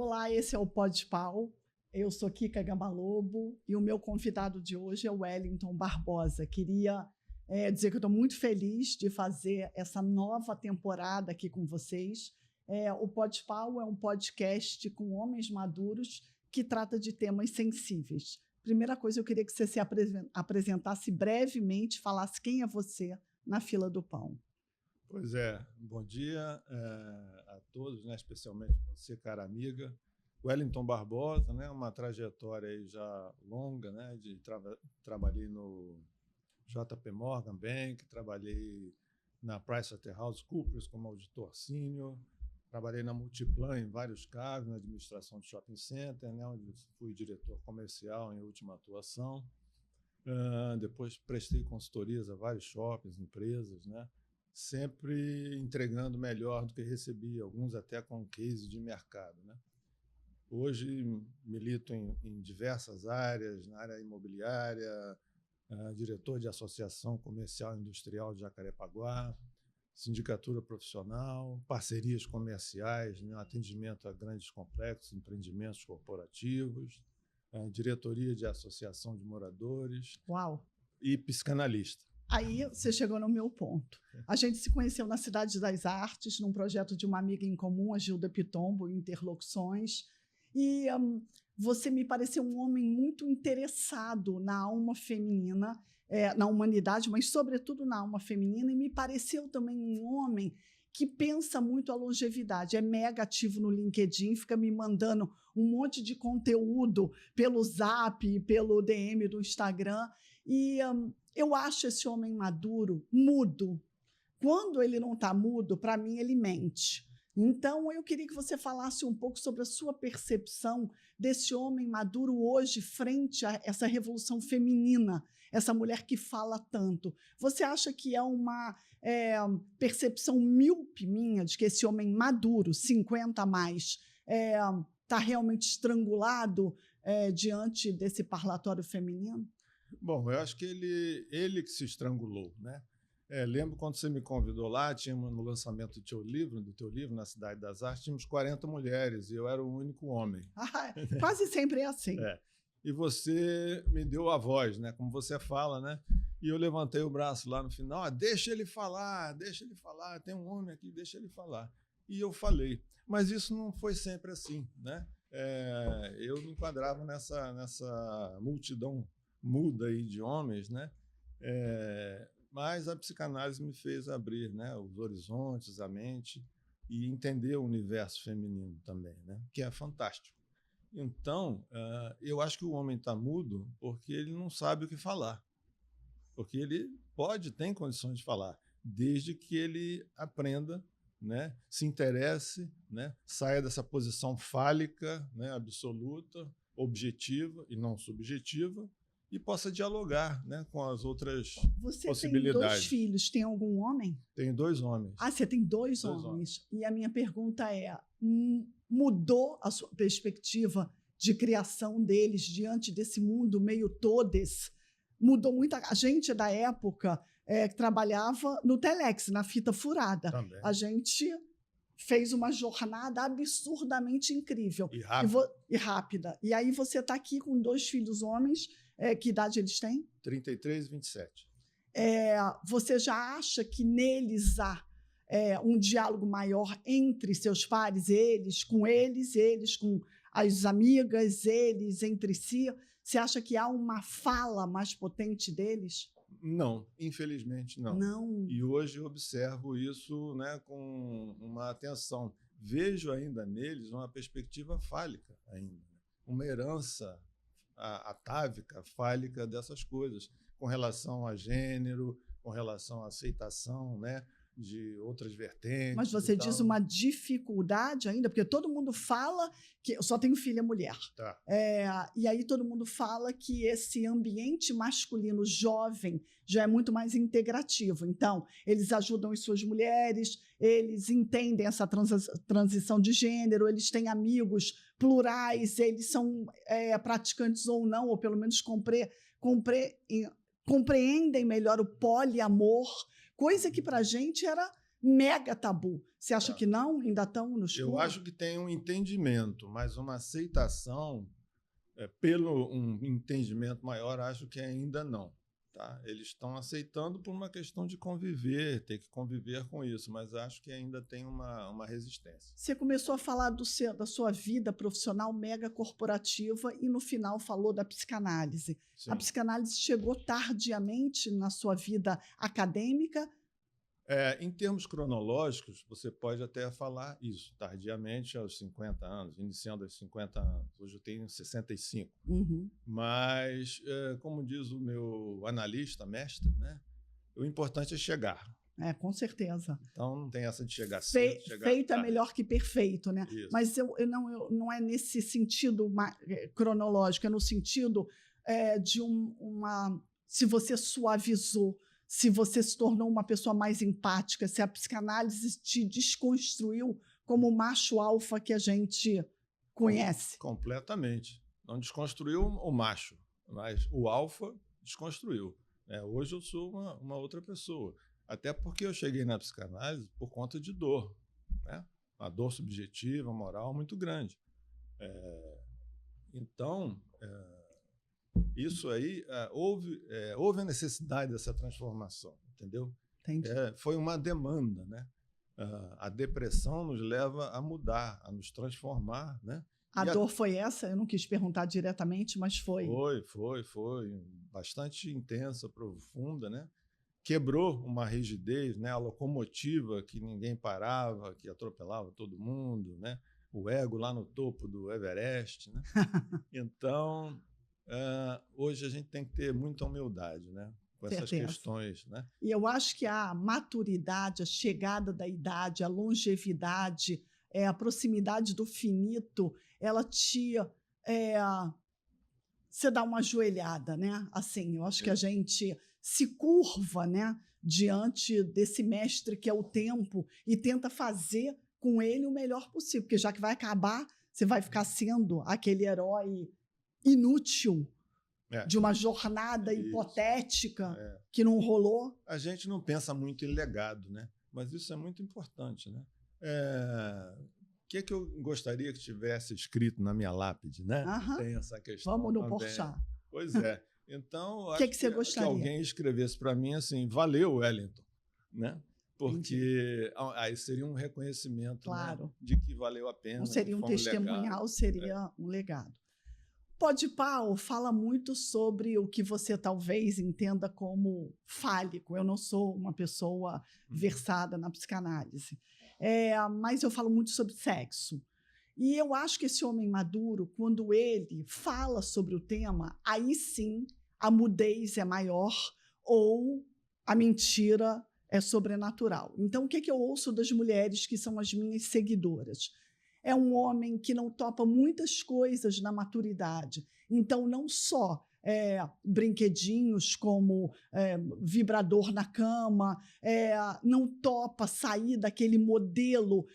Olá, esse é o Podpau. Eu sou Kika Gambalobo e o meu convidado de hoje é o Wellington Barbosa. Queria dizer que eu estou muito feliz de fazer essa nova temporada aqui com vocês. O Podpau é um podcast com homens maduros que trata de temas sensíveis. Primeira coisa, eu queria que você se apresentasse brevemente, falasse quem é você na fila do pão. Pois é, bom dia a todos, né, especialmente você, cara amiga. Wellington Barbosa, né, uma trajetória aí já longa, né, trabalhei no JP Morgan Bank, trabalhei na PricewaterhouseCoopers como auditor sênior, trabalhei na Multiplan em vários cargos, na administração de shopping center, né, onde fui diretor comercial em última atuação. Depois prestei consultorias a vários shoppings, empresas, né, sempre entregando melhor do que recebia, alguns até com case de mercado, né? Hoje milito em diversas áreas, na área imobiliária, diretor de Associação Comercial e Industrial de Jacarepaguá, sindicatura profissional, parcerias comerciais, né, atendimento a grandes complexos, empreendimentos corporativos, diretoria de associação de moradores. Uau! E psicanalista. Aí você chegou no meu ponto. A gente se conheceu na Cidade das Artes, num projeto de uma amiga em comum, a Gilda Pitombo, Interlocuções. E você me pareceu um homem muito interessado na alma feminina, na humanidade, mas sobretudo na alma feminina, e me pareceu também um homem que pensa muito a longevidade, é mega ativo no LinkedIn, fica me mandando um monte de conteúdo pelo Zap, pelo DM do Instagram, e eu acho esse homem maduro mudo. Quando ele não está mudo, para mim, ele mente. Então, eu queria que você falasse um pouco sobre a sua percepção desse homem maduro hoje frente a essa revolução feminina, essa mulher que fala tanto. Você acha que é uma percepção míope minha de que esse homem maduro, 50 a mais, está realmente estrangulado diante desse parlatório feminino? Bom, eu acho que ele que se estrangulou, né? Lembro quando você me convidou lá, tínhamos no lançamento do teu livro, na Cidade das Artes, tínhamos 40 mulheres e eu era o único homem. Quase sempre é assim. E você me deu a voz, né? Como você fala, né? E eu levantei o braço lá no final, deixa ele falar, tem um homem aqui, deixa ele falar. E eu falei. Mas isso não foi sempre assim, né? Eu me enquadrava nessa multidão muda aí de homens, né? Mas a psicanálise me fez abrir, né, os horizontes, a mente e entender o universo feminino também, né, que é fantástico. Então, eu acho que o homem está mudo porque ele não sabe o que falar, porque ele tem condições de falar, desde que ele aprenda, né, se interesse, né, saia dessa posição fálica, né, absoluta, objetiva e não subjetiva, e possa dialogar, né, com as outras possibilidades. Você tem 2 filhos, tem algum homem? Tenho 2 homens. Você tem dois homens. E a minha pergunta é, mudou a sua perspectiva de criação deles diante desse mundo meio todes? Mudou muito. A gente da época que trabalhava no Telex, na fita furada. Também. A gente fez uma jornada absurdamente incrível. E rápida. E aí você está aqui com 2 filhos homens. Que idade eles têm? 33 e 27. Você já acha que neles há um diálogo maior entre seus pares, eles com as amigas, eles entre si? Você acha que há uma fala mais potente deles? Não, infelizmente não. Não. E hoje eu observo isso, né, com uma atenção. Vejo ainda neles uma perspectiva fálica, ainda, uma herança atávica, fálica dessas coisas, com relação a gênero, com relação à aceitação, né, de outras vertentes. Mas você diz uma dificuldade ainda, porque todo mundo fala que eu só tenho filha mulher. Tá. E aí todo mundo fala que esse ambiente masculino jovem já é muito mais integrativo. Então, eles ajudam as suas mulheres, eles entendem essa transição de gênero, eles têm amigos plurais, eles são praticantes ou não, ou pelo menos compreendem melhor o poliamor, coisa que para a gente era mega tabu. Você acha que não? Ainda estão no escuro? Eu acho que tem um entendimento, mas uma aceitação pelo um entendimento maior, acho que ainda não. Tá? Eles estão aceitando por uma questão de conviver, ter que conviver com isso, mas acho que ainda tem uma resistência. Você começou a falar da sua vida profissional mega corporativa e no final falou da psicanálise. Sim. A psicanálise chegou tardiamente na sua vida acadêmica? Em termos cronológicos, você pode até falar isso, tardiamente aos 50 anos, iniciando aos 50 anos. Hoje eu tenho 65. Uhum. Mas, como diz o meu analista, mestre, né, o importante é chegar. Com certeza. Então, não tem essa de chegar cedo, chegar feito tarde. É melhor que perfeito, né? Isso. Mas não é nesse sentido cronológico, é no sentido de se você suavizou, se você se tornou uma pessoa mais empática, se a psicanálise te desconstruiu como o macho alfa que a gente conhece. Completamente. Não desconstruiu o macho, mas o alfa desconstruiu. Hoje eu sou uma outra pessoa. Até porque eu cheguei na psicanálise por conta de dor. Né? Uma dor subjetiva, moral muito grande. Então, isso aí, houve a necessidade dessa transformação, entendeu? Entendi. Foi uma demanda, né? A depressão nos leva a mudar, a nos transformar, né? A dor foi essa? Eu não quis perguntar diretamente, mas foi. Foi bastante intensa, profunda, né? Quebrou uma rigidez, né? A locomotiva que ninguém parava, que atropelava todo mundo, né? O ego lá no topo do Everest, né? Então, hoje a gente tem que ter muita humildade, né? Com essas questões, né? E eu acho que a maturidade, a chegada da idade, a longevidade, a proximidade do finito, ela você dá uma ajoelhada, né? Assim, eu acho que a gente se curva, né, diante desse mestre que é o tempo e tenta fazer com ele o melhor possível, porque já que vai acabar, você vai ficar sendo aquele herói inútil de uma jornada hipotética que não rolou. A gente não pensa muito em legado, né? Mas isso é muito importante, né? O que eu gostaria que tivesse escrito na minha lápide, né? Tem essa questão. Vamos no Porchat. Pois é. Então, acho que você gostaria? Que alguém escrevesse para mim assim, valeu, Wellington, né? Porque aí seria um reconhecimento, claro, né, de que valeu a pena. Não seria um testemunhal, seria um legado. Podpah fala muito sobre o que você talvez entenda como fálico. Eu não sou uma pessoa versada na psicanálise, mas eu falo muito sobre sexo. E eu acho que esse homem maduro, quando ele fala sobre o tema, aí sim a mudez é maior ou a mentira é sobrenatural. Então, o que eu ouço das mulheres que são as minhas seguidoras? É um homem que não topa muitas coisas na maturidade. Então, não só brinquedinhos como vibrador na cama, não topa sair daquele modelo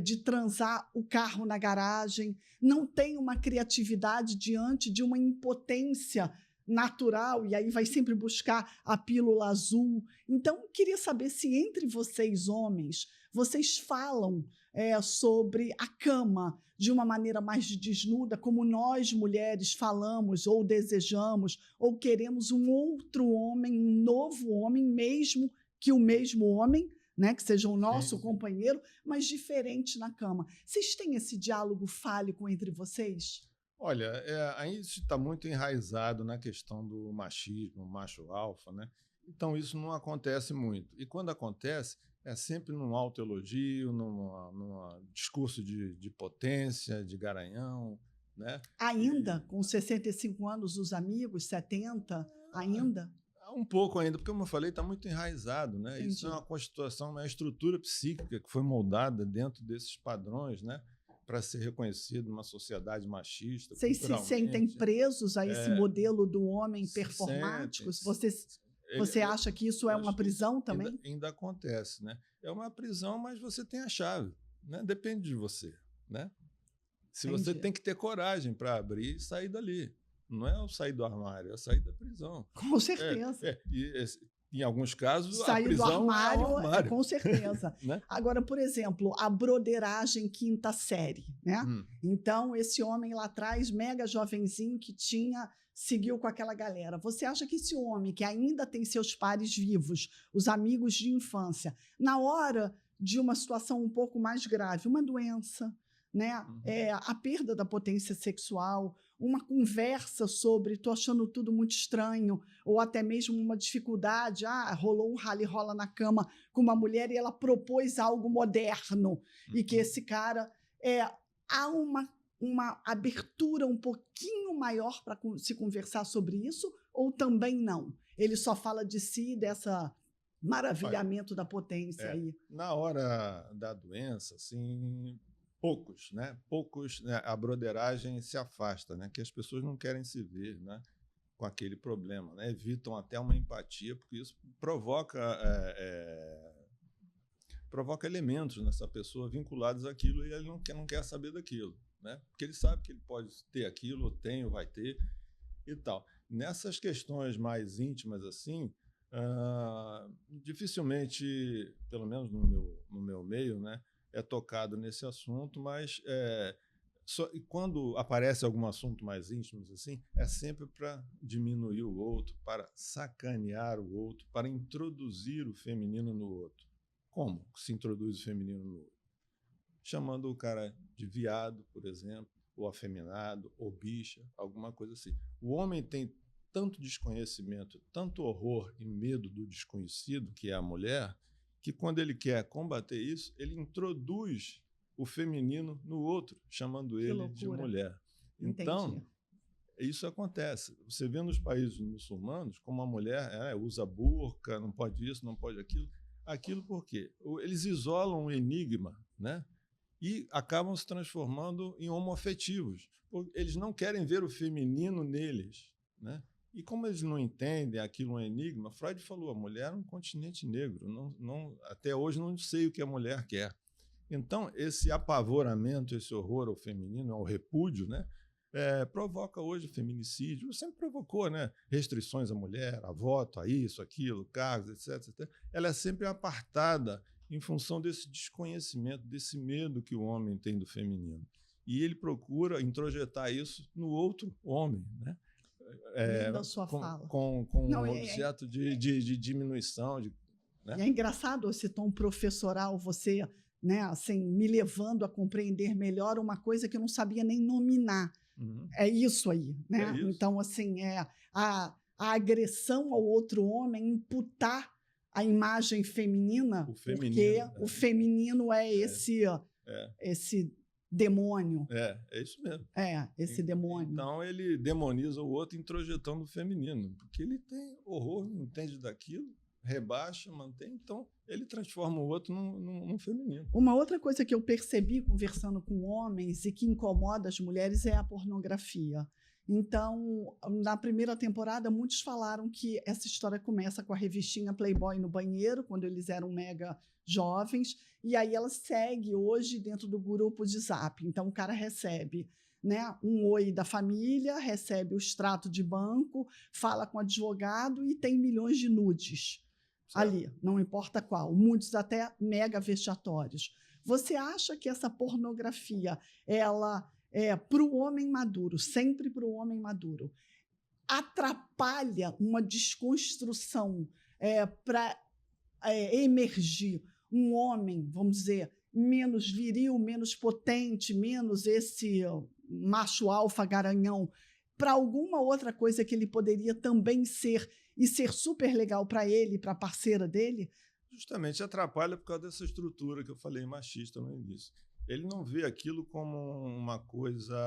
de transar o carro na garagem, não tem uma criatividade diante de uma impotência natural, e aí vai sempre buscar a pílula azul. Então, queria saber se entre vocês, homens, vocês falam sobre a cama de uma maneira mais desnuda, como nós, mulheres, falamos ou desejamos, ou queremos um outro homem, um novo homem, mesmo que o mesmo homem, né, que seja o nosso companheiro, mas diferente na cama. Vocês têm esse diálogo fálico entre vocês? Olha, isso está muito enraizado na questão do machismo, macho alfa, né? Então, isso não acontece muito. E quando acontece, é sempre num autoelogio, num discurso de potência, de garanhão, né? Ainda, com 65 anos, os amigos, 70, ainda? Um pouco ainda, porque, como eu falei, está muito enraizado, né? Entendi. Isso é uma constituição, uma estrutura psíquica que foi moldada dentro desses padrões, né? Para ser reconhecido numa sociedade machista. Vocês se sentem presos a esse modelo do homem performático? Você acha que isso é uma prisão também? Ainda acontece, né? É uma prisão, mas você tem a chave, né? Depende de você, né? Se você tem que ter coragem para abrir e sair dali. Não é o sair do armário, é o sair da prisão. Com certeza. em alguns casos, a Sair do prisão armário, é o armário. com certeza. Né? Agora, por exemplo, a broderagem quinta série, né? Então, esse homem lá atrás, mega jovenzinho que seguiu com aquela galera. Você acha que esse homem que ainda tem seus pares vivos, os amigos de infância, na hora de uma situação um pouco mais grave, uma doença, né? A perda da potência sexual, uma conversa sobre estou achando tudo muito estranho, ou até mesmo uma dificuldade, rolou um rally-rola na cama com uma mulher e ela propôs algo moderno, e que esse cara... há uma abertura um pouquinho maior para se conversar sobre isso, ou também não? Ele só fala de si, dessa maravilhamento da potência aí. Na hora da doença, assim... Poucos, né? A broderagem se afasta, né? Que as pessoas não querem se ver, né? Com aquele problema, né? Evitam até uma empatia, porque isso provoca elementos nessa pessoa vinculados àquilo e ele não quer saber daquilo, né? Porque ele sabe que ele pode ter aquilo, ou tem, ou vai ter e tal. Nessas questões mais íntimas, assim, dificilmente, pelo menos no meu meio, né? É tocado nesse assunto, mas e quando aparece algum assunto mais íntimo, assim, é sempre para diminuir o outro, para sacanear o outro, para introduzir o feminino no outro. Como se introduz o feminino no outro? Chamando o cara de viado, por exemplo, ou afeminado, ou bicha, alguma coisa assim. O homem tem tanto desconhecimento, tanto horror e medo do desconhecido, que é a mulher, que quando ele quer combater isso, ele introduz o feminino no outro, chamando ele de mulher. Então, isso acontece. Você vê nos países muçulmanos como a mulher usa burca, não pode isso, não pode aquilo. Aquilo por quê? Eles isolam o enigma, né? E acabam se transformando em homoafetivos. Eles não querem ver o feminino neles, né? E como eles não entendem aquilo um enigma, Freud falou, a mulher é um continente negro. Até hoje não sei o que a mulher quer. Então, esse apavoramento, esse horror ao feminino, ao repúdio, né, provoca hoje feminicídio. Sempre provocou, né? Restrições à mulher, a voto, a isso, aquilo, cargos, etc, etc. Ela é sempre apartada em função desse desconhecimento, desse medo que o homem tem do feminino. E ele procura introjetar isso no outro homem, né? Da sua fala. Com um objeto de diminuição. Né? E é engraçado esse tom professoral, você, né, assim, me levando a compreender melhor uma coisa que eu não sabia nem nominar. É isso aí. Né? É isso. Então, assim, a agressão ao outro homem, imputar a imagem feminina, porque o feminino é esse demônio. É isso mesmo. Esse demônio. Então, ele demoniza o outro introjetando o feminino, porque ele tem horror, não entende daquilo, rebaixa, mantém, então ele transforma o outro num feminino. Uma outra coisa que eu percebi conversando com homens e que incomoda as mulheres é a pornografia. Então, na primeira temporada, muitos falaram que essa história começa com a revistinha Playboy no banheiro, quando eles eram mega jovens, e aí ela segue hoje dentro do grupo de Zap. Então, o cara recebe, né, um oi da família, recebe o extrato de banco, fala com o advogado e tem milhões de nudes ali, não importa qual, muitos até mega vexatórios. Você acha que essa pornografia, ela para o homem maduro, sempre para o homem maduro, atrapalha uma desconstrução para emergir um homem, vamos dizer, menos viril, menos potente, menos esse macho alfa garanhão, para alguma outra coisa que ele poderia também ser e ser super legal para ele e para a parceira dele? Justamente atrapalha por causa dessa estrutura que eu falei machista no início. Ele não vê aquilo como uma coisa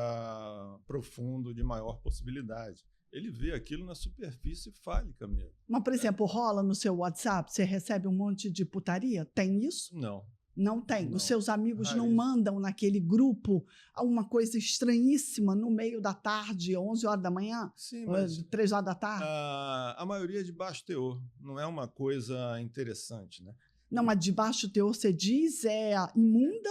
profunda, de maior possibilidade. Ele vê aquilo na superfície fálica mesmo. Mas, por exemplo, rola no seu WhatsApp, você recebe um monte de putaria? Tem isso? Não. Não tem? Não. Os seus amigos não mandam naquele grupo uma coisa estranhíssima no meio da tarde, 11 horas da manhã? Sim, mas 3 horas da tarde? A maioria é de baixo teor. Não é uma coisa interessante, né? Não, mas de baixo teor, você diz, imunda?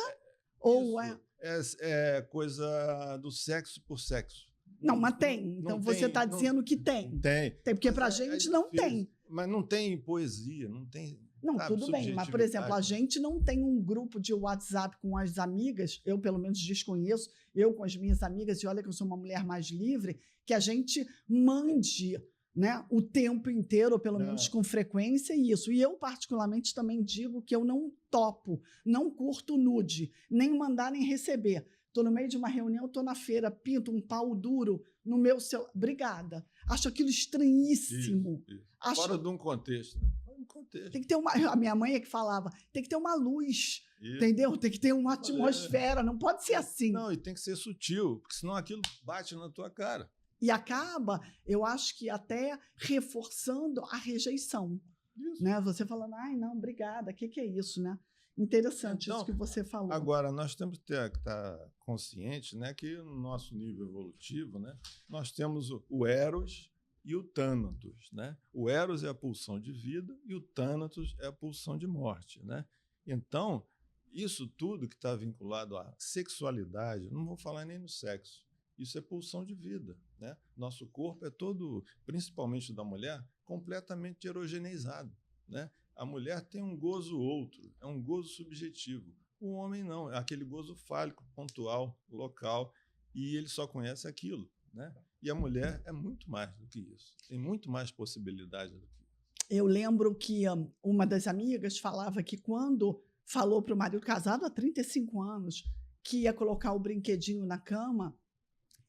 Ou é coisa do sexo por sexo. Não, mas tem. Então você está dizendo que tem. Tem. Tem, porque para a gente não tem. Mas não tem poesia, não tem. Não, sabe, tudo bem, mas, por exemplo, a gente não tem um grupo de WhatsApp com as amigas, eu pelo menos desconheço, eu com as minhas amigas, e olha que eu sou uma mulher mais livre, que a gente mande, né, o tempo inteiro, ou pelo menos com frequência, isso. E eu, particularmente, também digo que eu não topo, não curto nude, nem mandar nem receber. Estou no meio de uma reunião, estou na feira, pinto um pau duro no meu celular. Obrigada. Acho aquilo estranhíssimo. Isso. Acho... Fora de um contexto, né? Contexto. Tem que ter uma. A minha mãe é que falava, tem que ter uma luz, entendeu? Tem que ter uma atmosfera, não pode ser assim. Não, e tem que ser sutil, porque senão aquilo bate na tua cara. E acaba, eu acho que até reforçando a rejeição. Isso. Né? Você falando, ai, não, obrigada, o que é isso, né? Interessante então, isso que você falou. Agora, nós temos que estar conscientes, né, que no nosso nível evolutivo, né, nós temos o Eros e o Thanatos, né? O Eros é a pulsão de vida e o Thanatos é a pulsão de morte, né? Então, isso tudo que está vinculado à sexualidade, não vou falar nem no sexo, isso é pulsão de vida, né? Nosso corpo é todo, principalmente da mulher, completamente erogeneizado, né? A mulher tem um gozo outro, é um gozo subjetivo. O homem não, é aquele gozo fálico, pontual, local, e ele só conhece aquilo, né? E a mulher é muito mais do que isso, tem muito mais possibilidade do que isso. Eu lembro que uma das amigas falava que quando falou para o marido, casado há 35 anos, que ia colocar o brinquedinho na cama,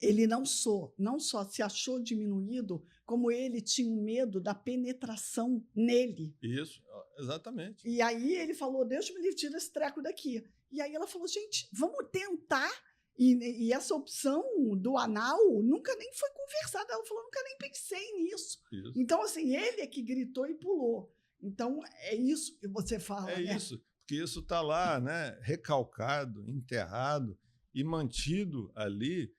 ele não só se achou diminuído, como ele tinha medo da penetração nele. Isso, exatamente. E aí ele falou, Deus me livre, tira esse treco daqui. E aí ela falou, gente, vamos tentar. E essa opção do anal nunca nem foi conversada. Ela falou, nunca nem pensei nisso. Isso. Então, assim, ele é que gritou e pulou. Então, é isso que você fala, né? Isso, porque isso está lá, né, recalcado, enterrado e mantido ali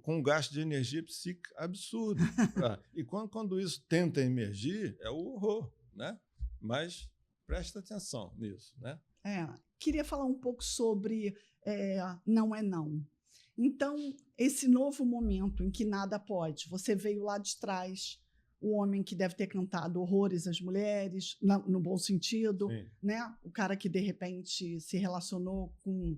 com um gasto de energia psíquica absurdo. E quando isso tenta emergir, é o horror, né? Mas presta atenção nisso, né? Queria falar um pouco sobre não é não. Então, esse novo momento em que nada pode, você veio lá de trás, o homem que deve ter cantado horrores às mulheres, no bom sentido, né? O cara que, de repente, se relacionou com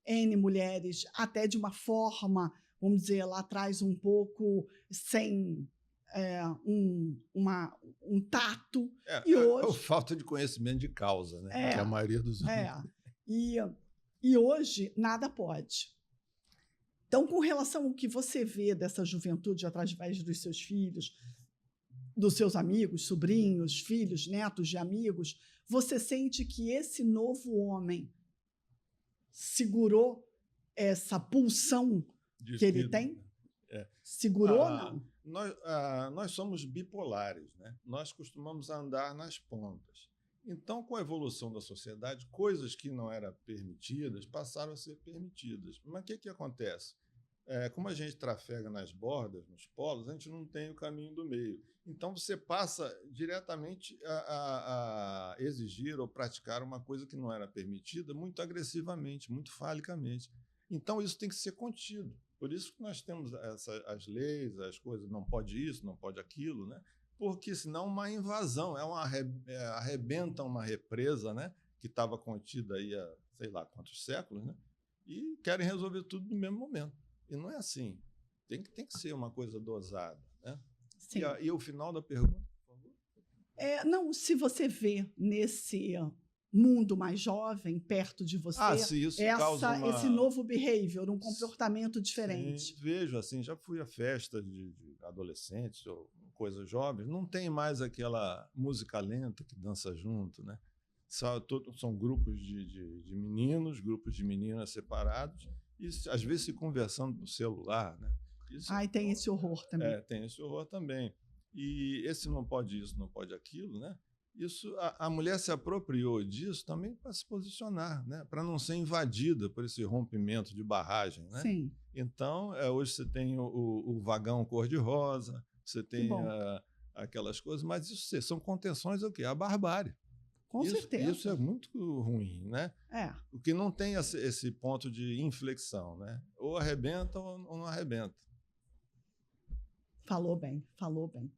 N mulheres, até de uma forma, vamos dizer, lá atrás, um pouco sem um tato. E hoje, falta de conhecimento de causa, né? Que a maioria dos homens... E hoje, nada pode. Então, com relação ao que você vê dessa juventude através dos seus filhos, dos seus amigos, sobrinhos, filhos, netos de amigos, você sente que esse novo homem segurou essa pulsão que ele tem? Segurou ou não? Nós somos bipolares, né? Nós costumamos andar nas pontas. Então, com a evolução da sociedade, coisas que não eram permitidas passaram a ser permitidas. Mas o que acontece? Como a gente trafega nas bordas, nos polos, a gente não tem o caminho do meio. Então, você passa diretamente a exigir ou praticar uma coisa que não era permitida muito agressivamente, muito falicamente. Então, isso tem que ser contido. Por isso que nós temos as leis, as coisas, não pode isso, não pode aquilo, né? Porque senão uma invasão, arrebenta uma represa, né, que estava contida aí há sei lá quantos séculos, né, e querem resolver tudo no mesmo momento. E não é assim. Tem que ser uma coisa dosada, né? Sim. E o final da pergunta, por favor? Não, se você vê nesse mundo mais jovem, perto de você, isso causa esse novo behavior, um comportamento diferente. Sim, vejo, assim, já fui a festas de adolescentes ou coisas jovens, não tem mais aquela música lenta que dança junto, né? São grupos de meninos, grupos de meninas separados, e às vezes se conversando no celular, né? Tem esse horror também. Tem esse horror também. E esse não pode isso, não pode aquilo, né? Isso, a mulher se apropriou disso também para se posicionar, né? Para não ser invadida por esse rompimento de barragem, né? Sim. Então, hoje você tem o vagão cor-de-rosa, você tem aquelas coisas, mas isso são contenções ao quê? A barbárie. Com certeza. Isso é muito ruim, né? O que não tem esse ponto de inflexão, né? Ou arrebenta ou não arrebenta. Falou bem, falou bem.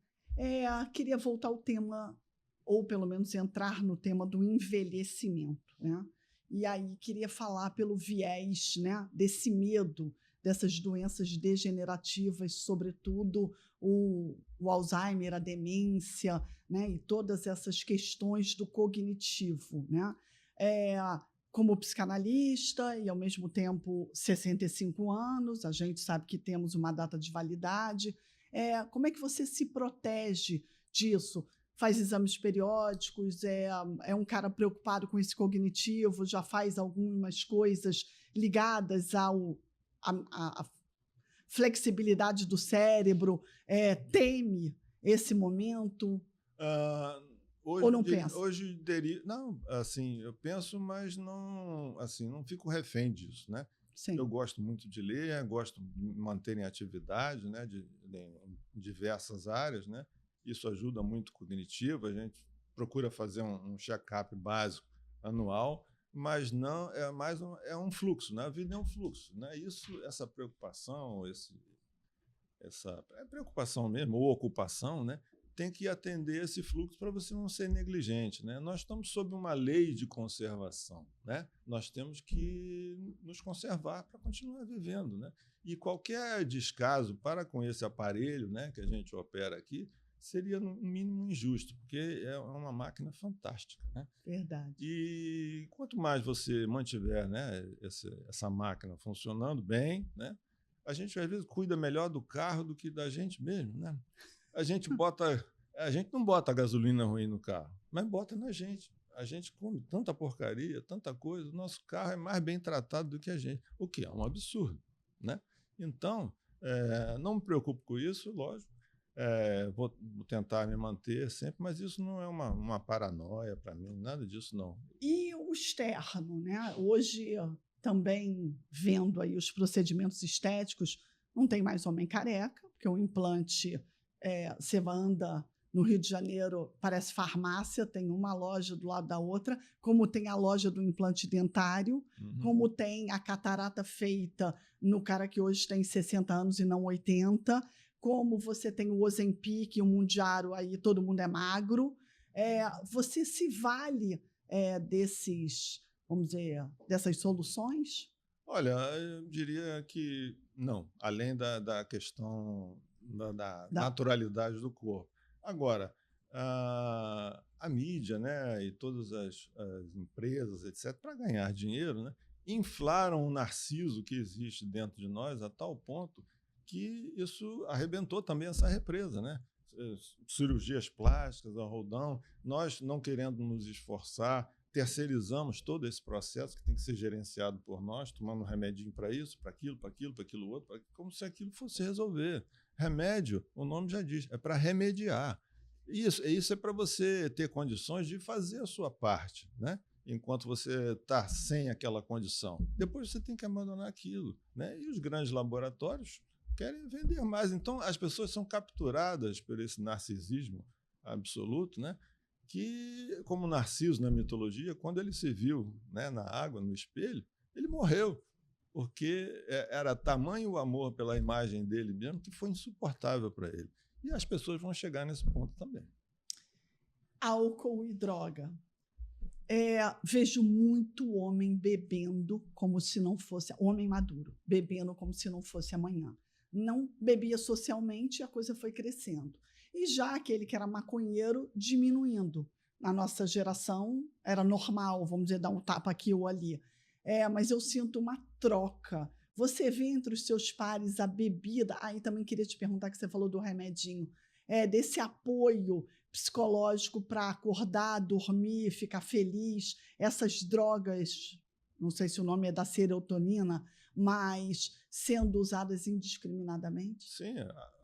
Queria voltar ao tema ou pelo menos entrar no tema do envelhecimento, né? E aí queria falar pelo viés, né, desse medo, dessas doenças degenerativas, sobretudo o Alzheimer, a demência, né, e todas essas questões do cognitivo, né? Como psicanalista e, ao mesmo tempo, 65 anos, a gente sabe que temos uma data de validade. Como é que você se protege disso? Faz exames periódicos, é um cara preocupado com esse cognitivo, já faz algumas coisas ligadas à flexibilidade do cérebro, teme esse momento? Ou não pensa? Hoje não, assim, eu penso, mas não, assim, não fico refém disso, né? Sim. Eu gosto muito de ler, gosto de me manter em atividade, né, em diversas áreas, né? Isso ajuda muito o cognitivo, a gente procura fazer um check-up básico anual, mas não é mais um fluxo, né? A vida é um fluxo, né? Essa preocupação, essa preocupação mesmo, ou ocupação, né? Tem que atender esse fluxo para você não ser negligente, né? Nós estamos sob uma lei de conservação, né? Nós temos que nos conservar para continuar vivendo, né? E qualquer descaso para com esse aparelho, né, que a gente opera aqui, seria no mínimo injusto, porque é uma máquina fantástica, né? Verdade. E quanto mais você mantiver, né, essa máquina funcionando bem, né, a gente às vezes cuida melhor do carro do que da gente mesmo, né? A gente não bota gasolina ruim no carro, mas bota na gente. A gente come tanta porcaria, tanta coisa, o nosso carro é mais bem tratado do que a gente, o que é um absurdo, né? Então, não me preocupo com isso, lógico. Vou tentar me manter sempre, mas isso não é uma paranoia para mim, nada disso não. E o externo, né? Hoje, também vendo aí os procedimentos estéticos, não tem mais homem careca, porque o implante, você anda no Rio de Janeiro, parece farmácia, tem uma loja do lado da outra, como tem a loja do implante dentário, como tem a catarata feita no cara que hoje tem 60 anos e não 80, como você tem o Ozempic, o Mounjaro, aí todo mundo é magro. Você se vale vamos dizer, dessas soluções? Olha, eu diria que não, além da questão da naturalidade do corpo. Agora, a mídia, né, e todas as empresas, etc., para ganhar dinheiro, né, inflaram o narciso que existe dentro de nós a tal ponto que isso arrebentou também essa represa, né? Cirurgias plásticas, a roldão, nós não querendo nos esforçar, terceirizamos todo esse processo que tem que ser gerenciado por nós, tomando remedinho para isso, para aquilo outro, como se aquilo fosse resolver. Remédio, o nome já diz, é para remediar. Isso é para você ter condições de fazer a sua parte, né? Enquanto você está sem aquela condição. Depois você tem que abandonar aquilo, né? E os grandes laboratórios querem vender mais. Então, as pessoas são capturadas por esse narcisismo absoluto, né? Que, como Narciso na mitologia, quando ele se viu, né, na água, no espelho, ele morreu, porque era tamanho o amor pela imagem dele mesmo que foi insuportável para ele. E as pessoas vão chegar nesse ponto também. Álcool e droga. Vejo muito homem bebendo como se não fosse... Homem maduro, bebendo como se não fosse amanhã. Não bebia socialmente e a coisa foi crescendo. E já aquele que era maconheiro diminuindo. Na nossa geração era normal, vamos dizer, dar um tapa aqui ou ali. Mas eu sinto uma troca. Você vê entre os seus pares a bebida... Aí também queria te perguntar, que você falou do remedinho, desse apoio psicológico para acordar, dormir, ficar feliz. Essas drogas, não sei se o nome é da serotonina, mas sendo usadas indiscriminadamente? Sim,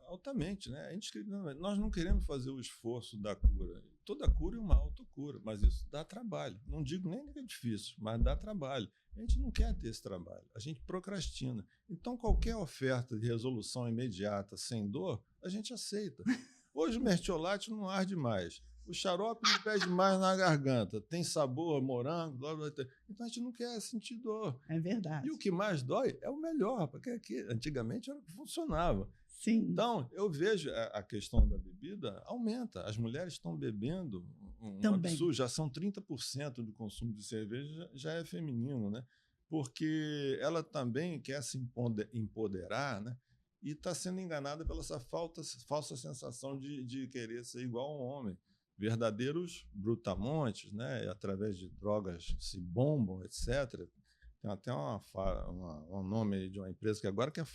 altamente, né? Indiscriminadamente. Nós não queremos fazer o esforço da cura. Toda cura é uma autocura, mas isso dá trabalho. Não digo nem que é difícil, mas dá trabalho. A gente não quer ter esse trabalho, a gente procrastina. Então, qualquer oferta de resolução imediata, sem dor, a gente aceita. Hoje o mertiolate não arde mais. O xarope não pede mais na garganta. Tem sabor, morango, blá, blá, blá. Então a gente não quer sentir dor. É verdade. E o que mais dói é o melhor, porque antigamente era o que funcionava. Sim. Então, eu vejo a questão da bebida aumenta. As mulheres estão bebendo um absurdo, já são 30% do consumo de cerveja já é feminino, né? Porque ela também quer se empoderar, né? E está sendo enganada pela essa falsa sensação de querer ser igual a um homem. Verdadeiros brutamontes, né? Através de drogas se bombam, etc. Tem até um nome de uma empresa que agora que é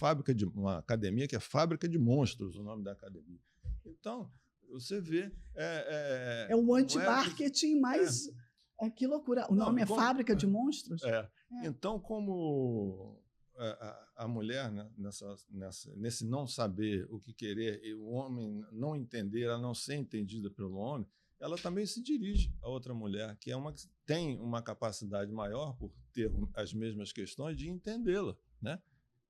uma academia que é Fábrica de Monstros, o nome da academia. Então, você vê... É o anti-marketing, mas... que loucura. O nome é Fábrica de Monstros? Então, como a mulher, né, nesse não saber o que querer, e o homem não entender, ela não ser entendida pelo homem, ela também se dirige a outra mulher, que tem uma capacidade maior, por ter as mesmas questões, de entendê-la, né?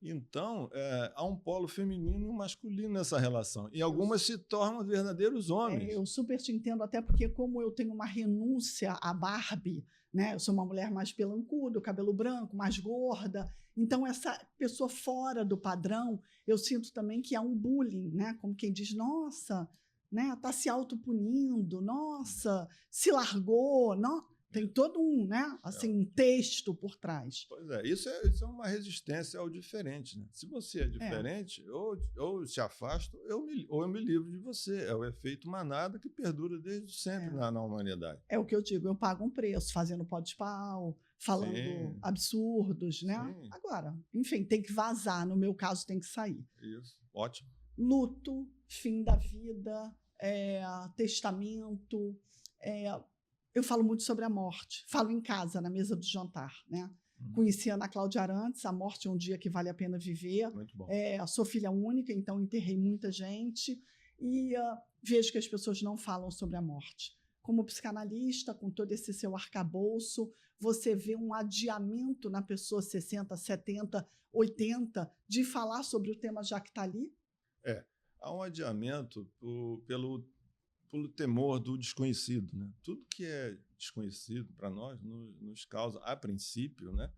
Então, há um polo feminino e um masculino nessa relação. E algumas se tornam verdadeiros homens. Eu super te entendo, até porque como eu tenho uma renúncia à Barbie, né? Eu sou uma mulher mais pelancuda, cabelo branco, mais gorda. Então, essa pessoa fora do padrão, eu sinto também que há um bullying, né? Como quem diz, nossa, né? Tá se autopunindo, nossa, se largou, não? Tem todo um, né, assim, um texto por trás. Pois é, isso é uma resistência ao diferente, né? Se você é diferente, ou se afasta, ou eu me livro de você. É o efeito manada que perdura desde sempre na humanidade. É o que eu digo, eu pago um preço, fazendo pó de pau, falando absurdos, né? Sim. Agora, enfim, tem que vazar, no meu caso tem que sair. Isso, ótimo. Luto, fim da vida, testamento, eu falo muito sobre a morte, falo em casa, na mesa do jantar, né? Conheci a Ana Cláudia Arantes, a morte é um dia que vale a pena viver. Muito bom. Sou filha única, então enterrei muita gente e vejo que as pessoas não falam sobre a morte. Como psicanalista, com todo esse seu arcabouço, você vê um adiamento na pessoa 60, 70, 80 de falar sobre o tema já que está ali? Há um adiamento pelo temor do desconhecido, né? Tudo que é desconhecido para nós nos causa, a princípio, né,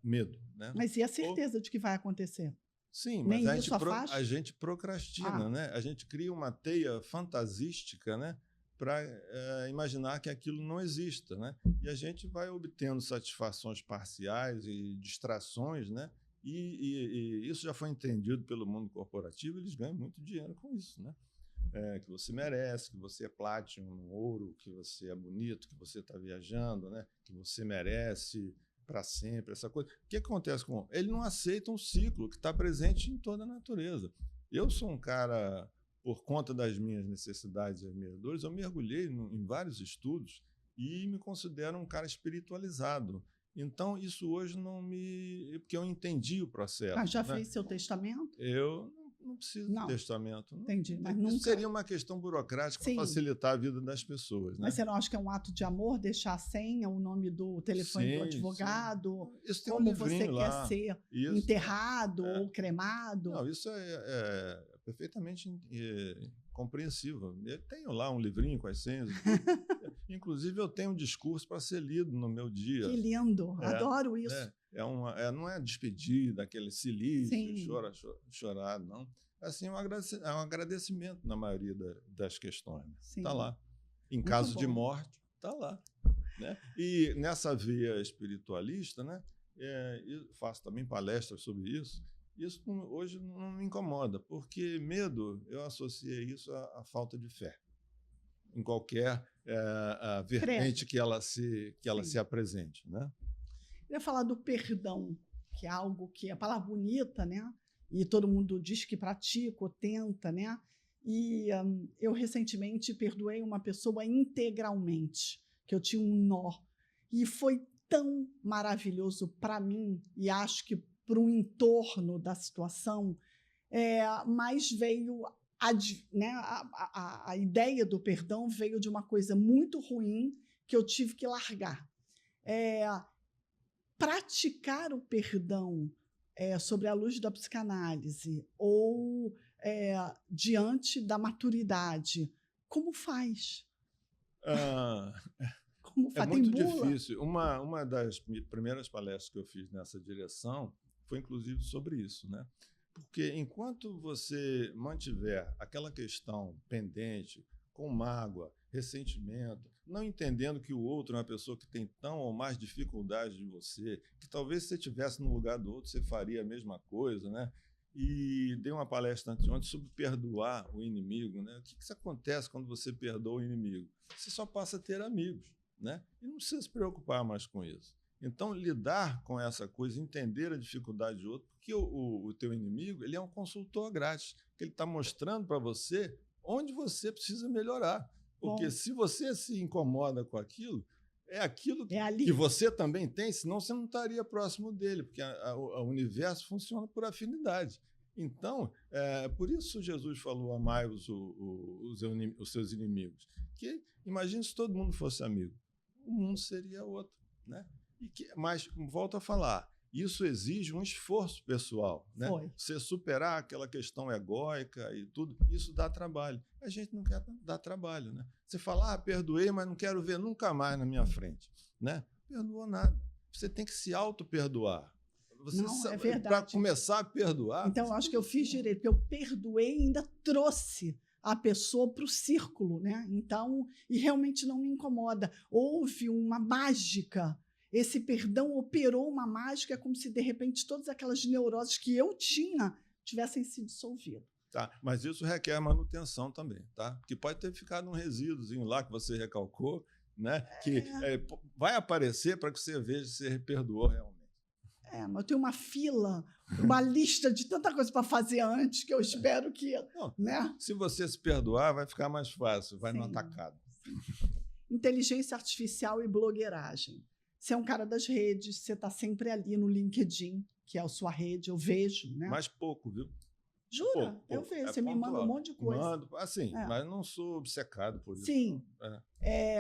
medo, né? Mas e a certeza de que vai acontecer? Sim, mas a gente procrastina, né? A gente cria uma teia fantasística, né, para imaginar que aquilo não exista, né? E a gente vai obtendo satisfações parciais e distrações, né? E isso já foi entendido pelo mundo corporativo, eles ganham muito dinheiro com isso, né? Que você merece, que você é Platinum, ouro, que você é bonito, que você está viajando, né? Que você merece para sempre, essa coisa. O que acontece com ele? Ele não aceita um ciclo que está presente em toda a natureza. Eu sou um cara, por conta das minhas necessidades e as minhas dores, eu mergulhei em vários estudos e me considero um cara espiritualizado. Então, isso hoje não me... Porque eu entendi o processo. Já fez seu testamento? Eu não preciso de testamento. Entendi, mas isso nunca... seria uma questão burocrática para facilitar a vida das pessoas. Né? Mas você não acha que é um ato de amor deixar a senha, o nome do telefone do advogado? Isso tem como você quer ser enterrado ou cremado? Não, isso é perfeitamente compreensível. Eu tenho lá um livrinho com as senhas. Inclusive, eu tenho um discurso para ser lido no meu dia. Que lindo, adoro isso. Não é despedida, aquele silício, chorado, não. Assim, é um agradecimento na maioria das questões. Está lá. Em caso de morte, está lá. Né? E nessa via espiritualista, né, eu faço também palestras sobre isso. Isso hoje não me incomoda, porque medo, eu associei isso à falta de fé. Em qualquer vertente que ela se apresente, né? Eu ia falar do perdão, que é algo que é palavra bonita, né? E todo mundo diz que pratica ou tenta, né? E eu recentemente perdoei uma pessoa integralmente, que eu tinha um nó. E foi tão maravilhoso para mim, e acho que para o entorno da situação, mas veio... A ideia do perdão veio de uma coisa muito ruim que eu tive que largar. Praticar o perdão sobre a luz da psicanálise ou diante da maturidade, como faz? Como faz? É muito difícil. Uma das primeiras palestras que eu fiz nessa direção foi, inclusive, sobre isso, né? Porque enquanto você mantiver aquela questão pendente, com mágoa, ressentimento, não entendendo que o outro é uma pessoa que tem tão ou mais dificuldade de você, que talvez se você estivesse no lugar do outro, você faria a mesma coisa, né? E dei uma palestra anteontem sobre perdoar o inimigo, né? O que acontece quando você perdoa o inimigo? Você só passa a ter amigos, né? E não precisa se preocupar mais com isso. Então, lidar com essa coisa, entender a dificuldade do outro, porque o teu inimigo, ele é um consultor grátis, que ele está mostrando para você onde você precisa melhorar. Porque se você se incomoda com aquilo, é aquilo que você também tem, senão você não estaria próximo dele, porque o universo funciona por afinidade. Então, por isso Jesus falou, amai os seus inimigos. Que imagine se todo mundo fosse amigo. O mundo seria outro, né? Mas, volto a falar, isso exige um esforço pessoal, né? Você superar aquela questão egóica e tudo, isso dá trabalho. A gente não quer dar trabalho, né? Você fala, perdoei, mas não quero ver nunca mais na minha frente, né? Perdoou nada. Você tem que se auto-perdoar. Não, é verdade. Para começar a perdoar... Então, eu acho que eu fiz direito, porque eu perdoei e ainda trouxe a pessoa para o círculo, né? Então, e realmente não me incomoda. Houve uma mágica. Esse perdão operou uma mágica, como se, de repente, todas aquelas neuroses que eu tinha tivessem se dissolvido. Tá, mas isso requer manutenção também, tá? Porque pode ter ficado um resíduozinho lá que você recalcou, né? Que vai aparecer para que você veja se você perdoou realmente. Mas eu tenho uma fila, uma lista de tanta coisa para fazer antes, que eu espero que... Não, né? Se você se perdoar, vai ficar mais fácil, vai no atacado. Inteligência artificial e blogueiragem. Você é um cara das redes, você está sempre ali no LinkedIn, que é a sua rede, eu vejo, né? Mas pouco, viu? Jura? Pouco. Eu vejo, você me manda um monte de coisa. Mando, assim, mas não sou obcecado por isso. Sim.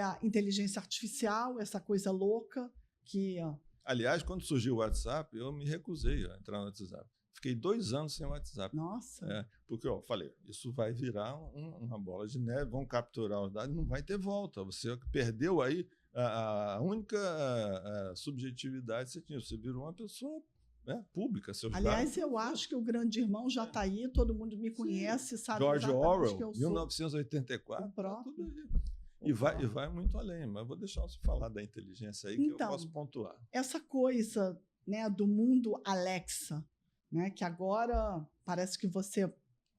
A inteligência artificial, essa coisa louca que... Aliás, quando surgiu o WhatsApp, eu me recusei a entrar no WhatsApp. Fiquei 2 anos sem WhatsApp. Nossa! Porque eu falei, isso vai virar uma bola de neve, vão capturar os dados, não vai ter volta. Você perdeu aí a única subjetividade que você tinha. Você virou uma pessoa pública. Aliás, eu acho que o Grande Irmão já está aí, todo mundo me conhece, sabe George Orwell, que eu sou. 1984, tá tudo aí. E vai muito além, mas vou deixar você falar da inteligência aí, que eu posso pontuar. Essa coisa, né, do mundo Alexa, né, que agora parece que você...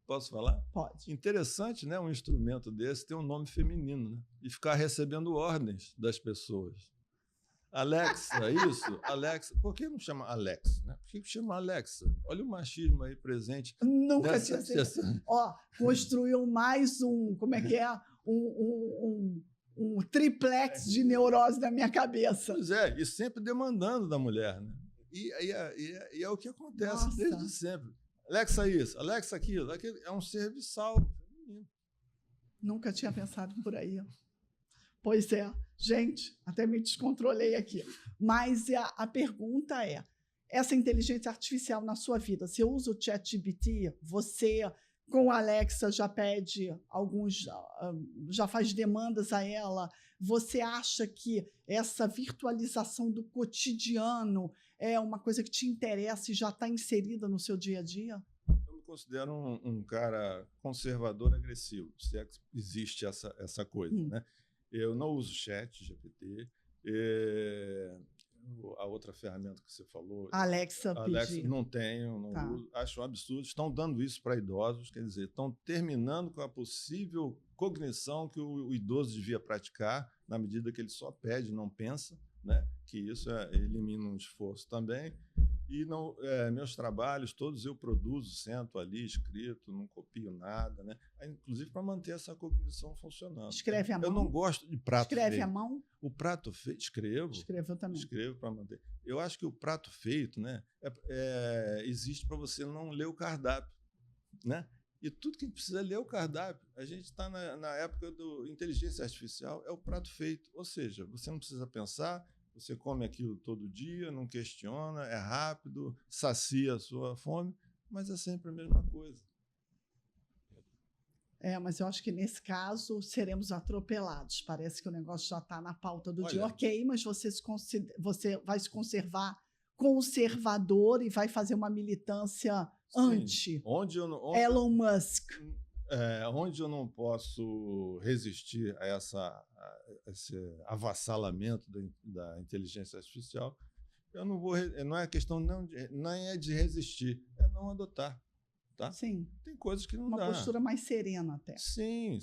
Posso falar? Pode. Interessante, né, um instrumento desse ter um nome feminino, né, e ficar recebendo ordens das pessoas. Alexa, isso? Alexa. Por que não chama Alex? Né? Por que chama Alexa? Olha o machismo aí presente. Nunca tinha sido. Construiu mais como é que é? Um triplex de neurose na minha cabeça. Pois é, e sempre demandando da mulher, né? E é o que acontece desde sempre. Alexa isso, Alexa aquilo. É um serviçal feminino. Nunca tinha pensado por aí. Pois é. Gente, até me descontrolei aqui. Mas a pergunta é, essa inteligência artificial na sua vida, você usa o ChatGPT? Você, com a Alexa, já pede já faz demandas a ela? Você acha que essa virtualização do cotidiano é uma coisa que te interessa e já está inserida no seu dia a dia? Eu me considero um cara conservador agressivo, se é que existe essa coisa, né? Eu não uso chat, GPT. A outra ferramenta que você falou... Alexa, não tenho, não uso. Acho um absurdo. Estão dando isso para idosos, quer dizer, estão terminando com a possível cognição que o idoso devia praticar, na medida que ele só pede, não pensa, né? Que isso elimina um esforço também. E meus trabalhos, todos eu produzo, sento ali, escrito, não copio nada, né? Inclusive para manter essa cognição funcionando. Escreve à mão? Eu não gosto de prato feito. Escreve à mão? O prato feito, escrevo. Escrevo também. Escrevo para manter. Eu acho que o prato feito, né, existe para você não ler o cardápio, né? E tudo que a gente precisa ler é o cardápio. A gente está na época do inteligência artificial, é o prato feito. Ou seja, você não precisa pensar, você come aquilo todo dia, não questiona, é rápido, sacia a sua fome, mas é sempre a mesma coisa. Mas eu acho que nesse caso seremos atropelados. Parece que o negócio já está na pauta do dia. Ok, mas você vai se conservar conservador e vai fazer uma militância anti Elon Musk. onde eu não posso resistir a esse avassalamento da inteligência artificial, eu não vou. Não é questão não é de resistir, é não adotar. Tá? Sim. Tem coisas que não dá. Uma postura mais serena até. Sim,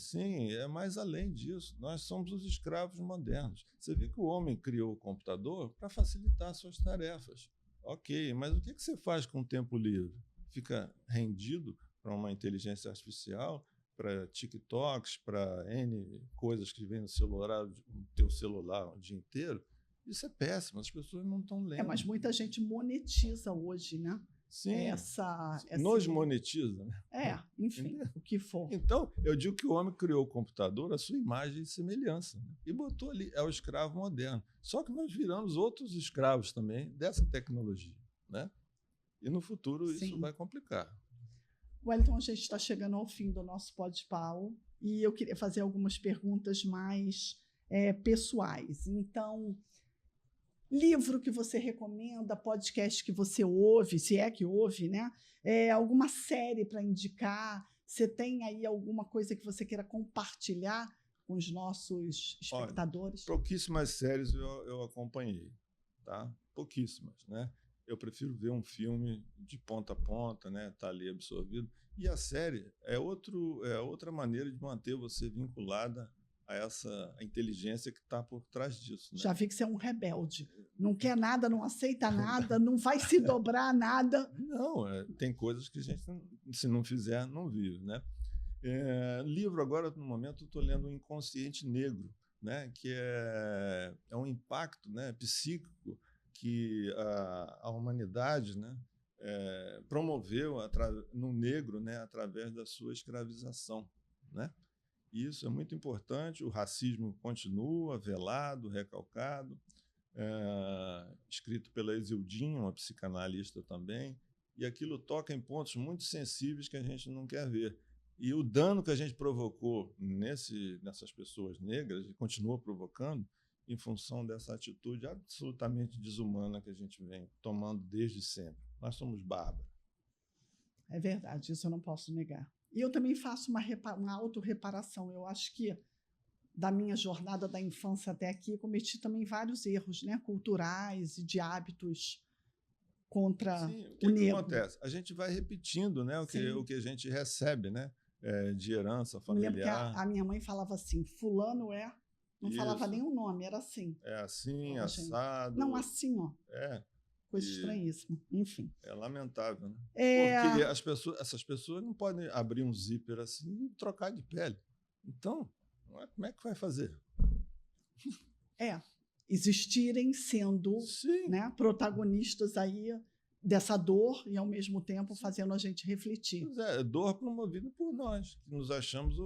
é mais além disso. Nós somos os escravos modernos. Você vê que o homem criou o computador para facilitar suas tarefas. Ok, mas o que você faz com o tempo livre? Fica rendido para uma inteligência artificial, para TikToks, para N coisas que vem no teu celular o dia inteiro? Isso é péssimo, as pessoas não estão lendo. Mas muita gente monetiza hoje, né? Sim, essa nos monetiza. Né? Enfim, o que for. Então, eu digo que o homem criou o computador à sua imagem e semelhança, né? E botou ali, é o escravo moderno. Só que nós viramos outros escravos também dessa tecnologia, né? E no futuro isso vai complicar. Wellington, a gente está chegando ao fim do nosso Podpau e eu queria fazer algumas perguntas mais pessoais. Então, livro que você recomenda, podcast que você ouve, se é que ouve, né? Alguma série para indicar? Você tem aí alguma coisa que você queira compartilhar com os nossos espectadores? Olha, pouquíssimas séries eu acompanhei, tá? Pouquíssimas, né? Eu prefiro ver um filme de ponta a ponta, né? Tá ali absorvido. E a série é outra maneira de manter você vinculada a essa inteligência que está por trás disso. Né? Já vi que você é um rebelde. Não quer nada, não aceita nada, não vai se dobrar nada. Não, tem coisas que a gente, se não fizer, não vive. Né? Livro, agora, no momento, eu estou lendo O Inconsciente Negro, né? Que é um impacto, né, psíquico que a humanidade, né, promoveu no negro, né, através da sua escravização. Né? Isso é muito importante. O racismo continua velado, recalcado, escrito pela Isildinha, uma psicanalista também, e aquilo toca em pontos muito sensíveis que a gente não quer ver. E o dano que a gente provocou nessas pessoas negras, e continua provocando, em função dessa atitude absolutamente desumana que a gente vem tomando desde sempre. Nós somos bárbaros. É verdade, isso eu não posso negar. E eu também faço uma autorreparação. Eu acho que, da minha jornada da infância até aqui, cometi também vários erros, né, culturais e de hábitos contra o negro. Que acontece? A gente vai repetindo, né, o que a gente recebe, né, de herança familiar. Me lembro que a minha mãe falava assim, fulano não falava nem o nome, era assim. É assim, assado. Não, assim, ó. Coisa estranhíssima, enfim. É lamentável, né? Porque essas pessoas não podem abrir um zíper assim e trocar de pele. Então, como é que vai fazer? Existirem sendo, né, protagonistas aí dessa dor e, ao mesmo tempo, fazendo a gente refletir. Dor promovida por nós, que nos achamos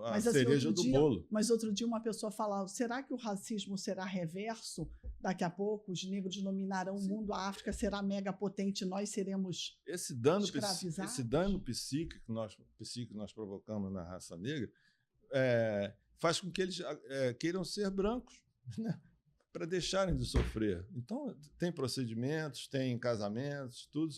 a cereja do bolo. Mas outro dia uma pessoa falava, será que o racismo será reverso? Daqui a pouco os negros dominarão o mundo, a África será mega potente, nós seremos escravizados? Esse dano psíquico que nós provocamos na raça negra faz com que eles queiram ser brancos, né? Para deixarem de sofrer. Então, tem procedimentos, tem casamentos, tudo.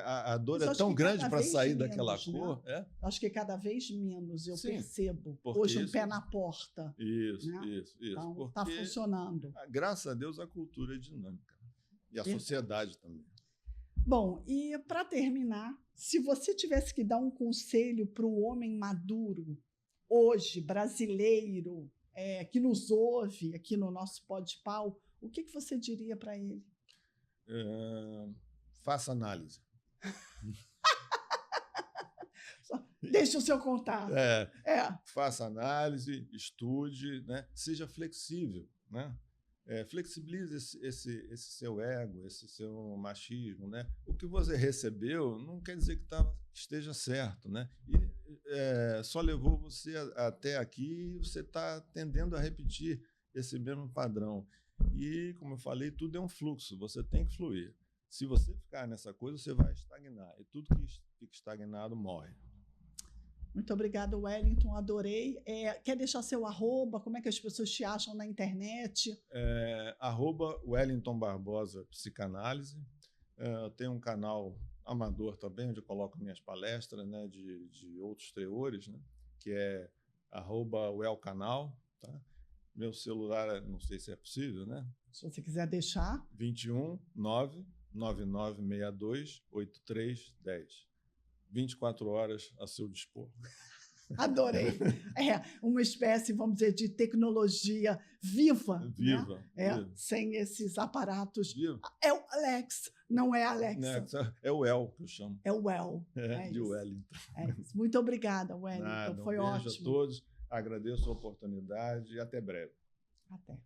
A dor é tão grande para sair daquela cor. Né? Acho que cada vez menos eu percebo. Hoje, um pé na porta. Isso. Então, está funcionando. Graças a Deus, a cultura é dinâmica. E a sociedade também. Bom, e para terminar, se você tivesse que dar um conselho para o homem maduro, hoje, brasileiro, que nos ouve aqui no nosso Podpau, o que você diria para ele? Faça análise. Deixe o seu contato. Faça análise, estude, né? Seja flexível, né? Flexibilize esse seu ego, esse seu machismo, né? O que você recebeu não quer dizer que esteja certo, né? E só levou você até aqui e você está tendendo a repetir esse mesmo padrão. E, como eu falei, tudo é um fluxo, você tem que fluir. Se você ficar nessa coisa, você vai estagnar. E tudo que fica estagnado morre. Muito obrigada, Wellington, adorei. Quer deixar seu arroba? Como é que as pessoas te acham na internet? @Wellington Barbosa Psicanálise. Eu tenho um canal amador também, onde eu coloco minhas palestras, né, de outros teores, né? que é @wellcanal, tá? Meu celular, não sei se é possível, né? Se você quiser deixar. 21 99962 8310. 24 horas a seu dispor. Adorei. É uma espécie, vamos dizer, de tecnologia viva. Viva. Né? Viva. Sem esses aparatos. Viva. É o Alex, não é Alexa. É o El que eu chamo. É o Well. De isso. Wellington. É isso. Muito obrigada, Wellington. Nada, Foi beijo ótimo. a todos. Agradeço a oportunidade e até breve. Até.